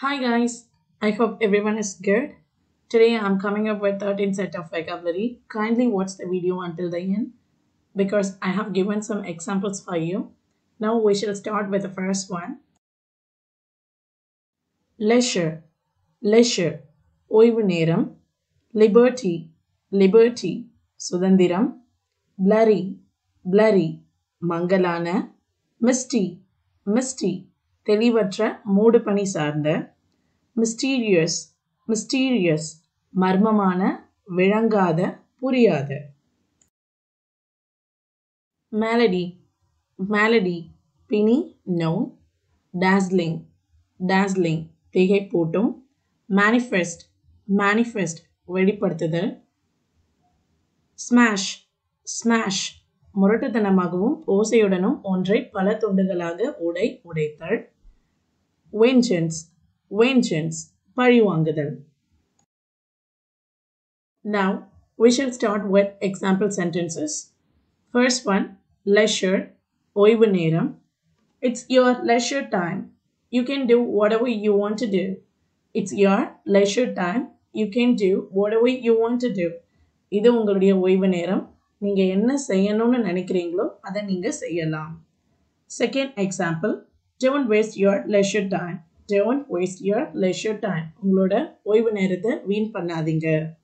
Hi guys, I hope everyone is good. Today I'm coming up with 13 set of vocabulary. Kindly watch the video until the end because I have given some examples for you. Now we shall start with the first one. Leisure, leisure, ஓய்வு நேரம். Liberty, liberty, சுதந்திரம். Blurry, blurry, மங்கலான. Misty, misty, தெளிவற்ற மூடுபனி சார்ந்த. Mysterious, mysterious, மர்மமான, விளங்காத, புரியாத. Malady, malady, பிணி, நோய். Dazzling, dazzling, திகைப்பூட்டும். Manifest, manifest, வெளிப்படுத்துதல். Smash, smash, முரட்டுத்தனமாகவும் ஓசையுடனும் ஒன்றை பல துண்டுகளாக உடைத்தல். Vengeance, vengeance, பழிவாங்குதல். Now we shall start with example sentences. First one, leisure, ஓய்வு நேரம். It's your leisure time. You can do whatever you want to do. It's your leisure time. You can do whatever you want to do. இது உங்களுடைய ஓய்வு நேரம். நீங்க என்ன செய்யணும்னு நினைக்கிறீங்களோ அதை நீங்க செய்யலாம். Second example, don't waste your leisure time. Don't waste your leisure time. உங்களோட ஓய்வு நேரத்தை வீண் பண்ணாதீங்க.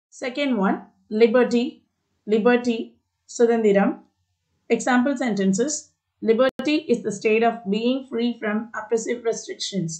Second one, liberty, liberty, சுதந்திரம். Example sentences. Liberty is the state of being free from oppressive restrictions.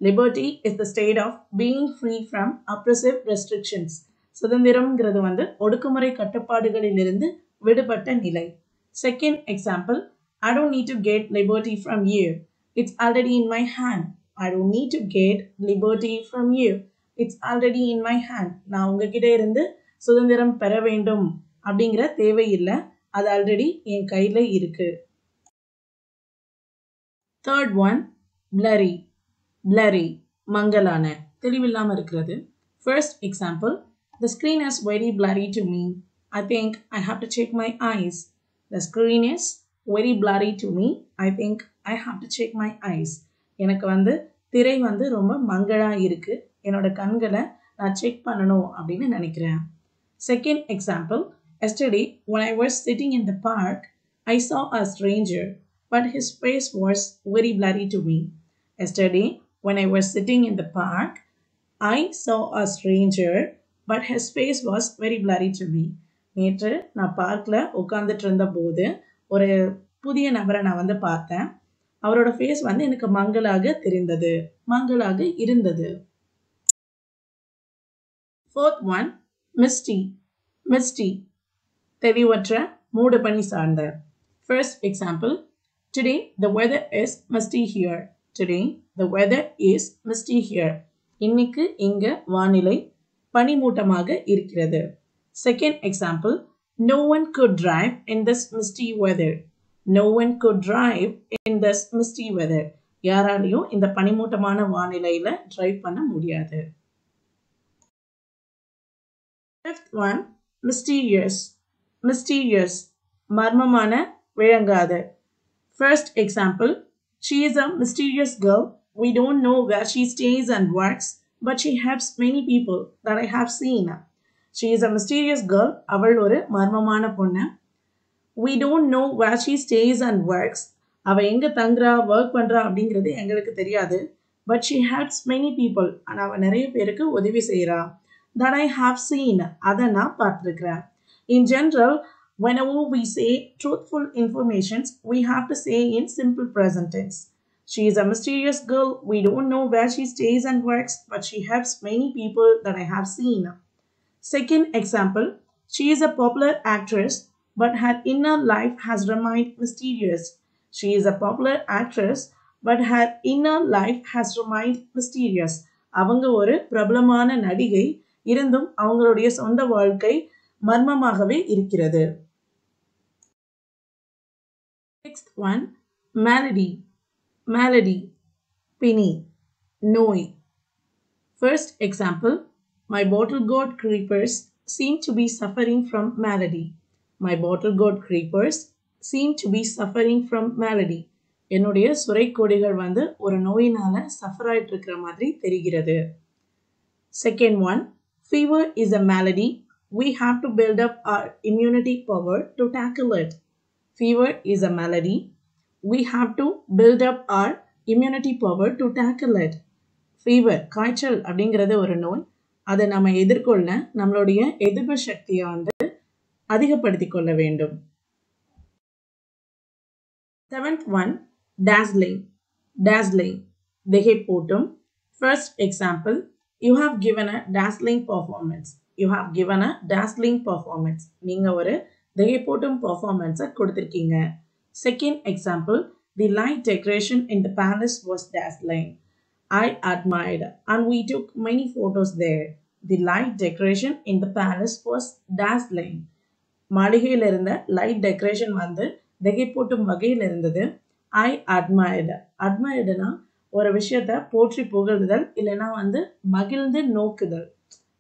Liberty is the state of being free from oppressive restrictions. சுதந்திரம்ங்கிறது ஒடுக்குமுறை கட்டுப்பாடுகளிலிருந்து விடுபட்ட நிலை. Second example, I don't need to get liberty from you. It's already in my hand. I don't need to get liberty from you. It's already in my hand. நான் உங்ககிட்ட இருந்து சுதந்திரம் பெற வேண்டும் அப்படிங்கிற தேவை இல்லை. அது ஆல்ரெடி என் கையில இருக்கு. Third one, blurry, blurry, மங்கலான, தெளிவில்லாம இருக்கிறது. First example, the screen is very blurry to me. I think I have to check my eyes. The screen is very blurry to me. I think I have to check my eyes. எனக்கு திரை ரொம்ப மங்களா இருக்கு. என்னோட கண்களை நான் check பண்ணணும் அப்படின்னு நினைக்கிறேன். Second example, yesterday when I was sitting in the park, I saw a stranger, but his face was very blurry to me. Yesterday when I was sitting in the park, I saw a stranger, but his face was very blurry to me. நேற்று நான் பார்க்ல உட்கார்ந்துட்டு இருந்த போது ஒரு புதிய நபரை நான் பார்த்தேன். அவரோட ஃபேஸ் எனக்கு மங்கலாக தெரிந்தது, மங்கலாக இருந்தது. Fourth one, misty, misty, தெளிவற்ற மூடுபனி சார்ந்த. First example, today the weather is misty here. Today the weather is misty here. இன்னைக்கு இங்க வானிலை பனிமூட்டமாக இருக்கிறது. Second example, no one could drive in this misty weather. No one could drive in this misty weather. யாராலையும் இந்த பனிமூட்டமான வானிலையில drive பண்ண முடியாது. Fifth one, mysterious, mysterious, மர்மமான, விளங்காத. First example, she is a mysterious girl. We don't know where she stays and works, but she helps many people that I have seen. She is a mysterious girl. அவள் ஒரு மர்மமான பொண்ணு. We don't know where she stays and works. அவ எங்க தங்குறா, work பண்றா அப்படிங்கிறது எங்களுக்கு தெரியாது. But she helps many people. ஆனா அவ நிறைய பேருக்கு உதவி செய்றா. That I have seen. அதை நான் பார்த்திருக்கிறேன். In general, whenever we say truthful informations, we have to say in simple present tense. She is a mysterious girl. We don't know where she stays and works, but she helps many people that I have seen. Second example, she is a popular actress, but her inner life has remained mysterious. She is a popular actress, but her inner life has remained mysterious. அவங்க ஒரு பிரபலமான நடிகை, இருந்தும் அவங்களுடைய சொந்த வாழ்க்கை மர்மமாகவே இருக்கிறது. Sixth one, malady, malady, பிணி, நோய். First example, my bottle gourd creepers seem to be suffering from malady. My bottle gourd creepers seem to be suffering from malady. என்னுடைய சுரைக்கொடிகள் வந்து ஒரு நோயினால சஃபர் ஆயிட்டு இருக்கிற மாதிரி தெரிகிறது. Second one, fever is a malady. We have to build up our immunity power to tackle it. Fever is a malady. We have to build up our immunity power to tackle it. Fever, காய்ச்சல் அப்படிங்கிறது ஒரு நோய். அதை நம்ம எதிர்கொள்ள நம்மளுடைய எதிர்ப்பு சக்தியை வந்து அதிகப்படுத்திக் கொள்ள வேண்டும். Seventh one, dazzling. Dazzling. திகைப்பூட்டும். First example, you have given a dazzling performance. You have given a dazzling performance. நீங்க ஒரு திகைப்பூட்டும் performance கொடுத்திருக்கீங்க. Second example, the light decoration in the palace was dazzling. I admired and we took many photos there. The light decoration in the palace was dazzling. மாளிகையில் இருந்த light decoration வந்து திகைப்பூட்டும் வகையில் இருந்தது. ஐ அட்மையர்டு. அட்மையர்டுனா ஒரு விஷயத்த போற்றி புகழ்தல், இல்லைன்னா வந்து மகிழ்ந்து நோக்குதல்.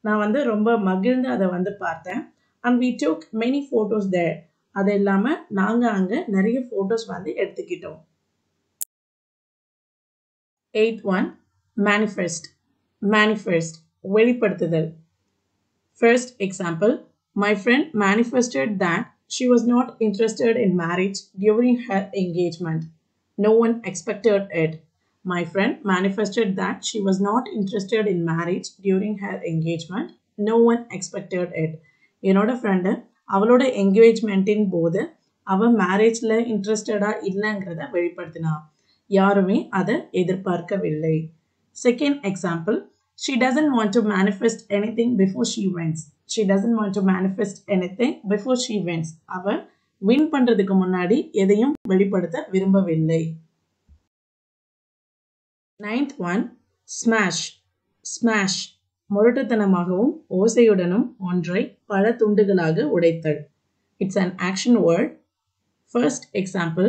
நான் வந்து ரொம்ப மகிழ்ந்து அதை வந்து பார்த்தேன். And we took many photos there. அது இல்லாமல் நாங்கள் அங்கே நிறைய ஃபோட்டோஸ் வந்து எடுத்துக்கிட்டோம். Eight one, manifest. மேனிஃபெஸ்ட் வெளிப்படுத்துதல். First example, my friend manifested that she was not interested in marriage during her engagement. No one expected it. My friend manifested that she was not interested in marriage during her engagement. No one expected it. என்னோட friend அவளோட என்கேஜ்மெண்ட்டின் போது அவள் மேரேஜில் இன்ட்ரெஸ்டடாக இல்லைங்கிறத வெளிப்படுத்தினா. யாருமே அதை எதிர்பார்க்கவில்லை. Second example, she doesn't want to manifest anything before she wins. She doesn't want to manifest anything before she wins. அவ win பண்றதுக்கு முன்னாடி எதையும் வெளிப்படுத்த விரும்பவில்லை. Ninth one, smash. Smash முரட்டுத்தனமாகவும் ஓசையுடனும் ஒன்றை பல துண்டுகளாக உடைத்தல். It's an action word. First example,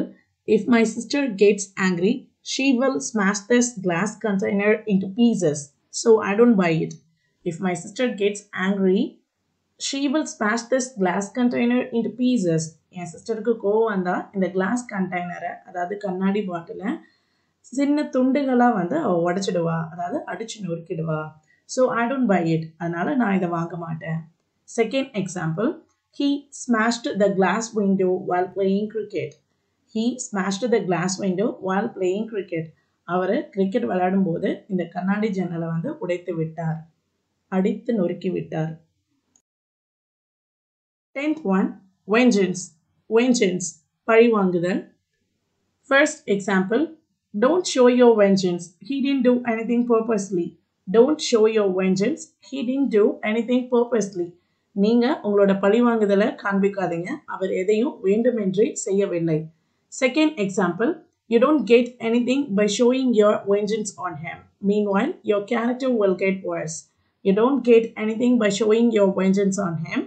if my sister gets angry, she will smash this glass container into pieces. So I don't buy it. If my sister gets angry, she will smash this glass container into pieces. என் சிஸ்டருக்கு கோவம் வந்தா இந்த class கண்டெய்னரை, அதாவது கண்ணாடி பாட்டிலை சின்ன துண்டுகளாக வந்து அவள் உடைச்சிடுவா, அதாவது அடிச்சு நொறுக்கிடுவா. So I don't buy it, அதனால நான் இதை வாங்க மாட்டேன். Second example, he smashed the glass window while playing cricket. He smashed the glass window while playing cricket. Our cricket விளையாடும் போது இந்த கண்ணாடி ஜன்னலை வந்து உடைத்து விட்டார், அடித்து நொறுக்கி விட்டார். 10th one, vengeance. Vengeance பழிவாங்குதல். First example, don't show your vengeance. He didn't do anything purposely. Don't show your vengeance. He didn't do anything purposely. நீங்க உங்களோட பழிவாங்குதலை காண்பிக்காதீங்க, அவர் எதையும் வேண்டுமென்றே செய்யவில்லை. Second example, you don't get anything by showing your vengeance on him. Meanwhile, your character will get worse. You don't get anything by showing your vengeance on him.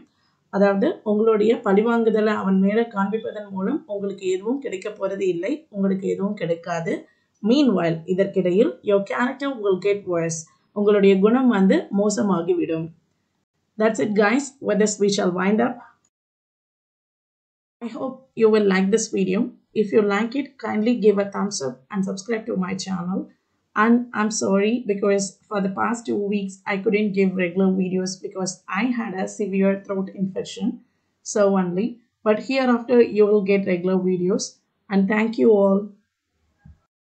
அதாவது உங்களுடைய பழிவாங்குதலை அவன் மேலே காண்பிப்பதன் மூலம் உங்களுக்கு எதுவும் கிடைக்க போறது இல்லை, உங்களுக்கு எதுவும் கிடைக்காது. Meanwhile, இதற்கிடையில் your character will get worse. உங்களுடைய குணம் வந்து மோசமாகிவிடும். That's it guys. With this we shall wind up. I hope you will like this video. If you like it, kindly give a thumbs up and subscribe to my channel. And I'm sorry because for the past 2 weeks I couldn't give regular videos because I had a severe throat infection. So only. But hereafter you will get regular videos. And thank you all.